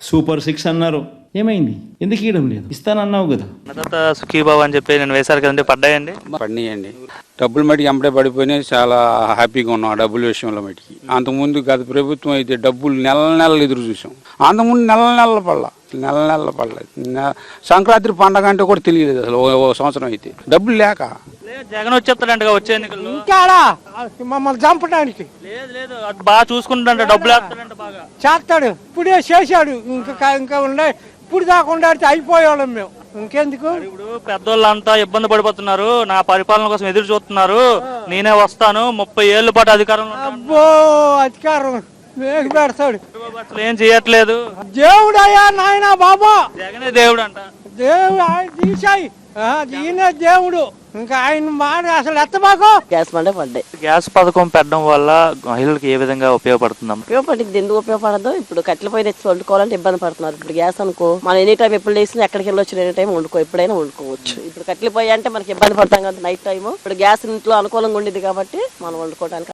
Super 6 అన్నారు, ఏమైంది? ఎందుకు ఇవ్వడం లేదు? ఇస్తానన్నావు కదా. తర్వాత సుఖీబాబు అని చెప్పి నేను వేశారు కదండి, పడ్డాయండి? పడినాయండి. డబ్బులు మటుకు ఎంపడే పడిపోయినాయి. చాలా హ్యాపీగా ఉన్నాం ఆ డబ్బుల విషయంలో మటుకి. అంతకుముందు గత ప్రభుత్వం అయితే డబ్బులు నెల నెలలు ఎదురు చూసాం. అంతకుముందు నెల పడలేదు. సంక్రాంతి పండగ అంటే కూడా తెలియలేదు అసలు. ఓ సంవత్సరం అయితే డబ్బులు లేక జగన్ వచ్చేస్తాడంట వచ్చే ఎన్నికల్లో. ఇంకాడా మమ్మల్ని చంపడానికి లేదు అది బాగా చూసుకుంటాడంట, డబ్బులు వేస్తాడంట బాగా. చేస్తాడు. ఇప్పుడే చేశాడు. ఇంకా ఉండే ఇప్పుడు దాకా ఉండాడితే అయిపోయేవాళ్ళం మేము. ఇంకెందుకు? ఇప్పుడు పెద్దోళ్ళంతా ఇబ్బంది పడిపోతున్నారు, నా పరిపాలన కోసం ఎదురు చూస్తున్నారు, నేనే వస్తాను 30 ఏళ్ల పాటు అధికారంలో ఉంటాను. అబ్బో అధికారం మేకు పెడతాడు. అసలు ఏం చేయట్లేదు. దేవుడయ్యా నాయన బాబా, జగనే దేవుడు అంట. దేవుడు ఆయన తీసాయి. ఈయన దేవుడు. ఇంకా ఆయన మాట అసలు ఎత్తబాకు. గ్యాస్ బండే పడ్డాయి. గ్యాస్ పథకం పెట్టడం వల్ల మహిళలకు ఏ విధంగా ఉపయోగపడుతుందమ్మా? ఉపయోగపడింది. ఎందుకు ఉపయోగపడదు? ఇప్పుడు కట్టెల పొయ్యి తెచ్చి వండుకోవాలంటే ఇబ్బంది పడుతున్నారు. ఇప్పుడు గ్యాస్ అనుకో, మనం ఎనీ టైం ఎప్పుడు లేసినా ఎక్కడికి వెళ్ళొచ్చు, ఎనీ టైం వండుకో, ఎప్పుడైనా వండుకోవచ్చు. ఇప్పుడు కట్టెల పొయ్యి అంటే మనకి ఇబ్బంది పడతాం కదా నైట్ టైం. ఇప్పుడు గ్యాస్ ఇంట్లో అనుకూలంగా ఉండేది కాబట్టి మనం వండుకోవడానికి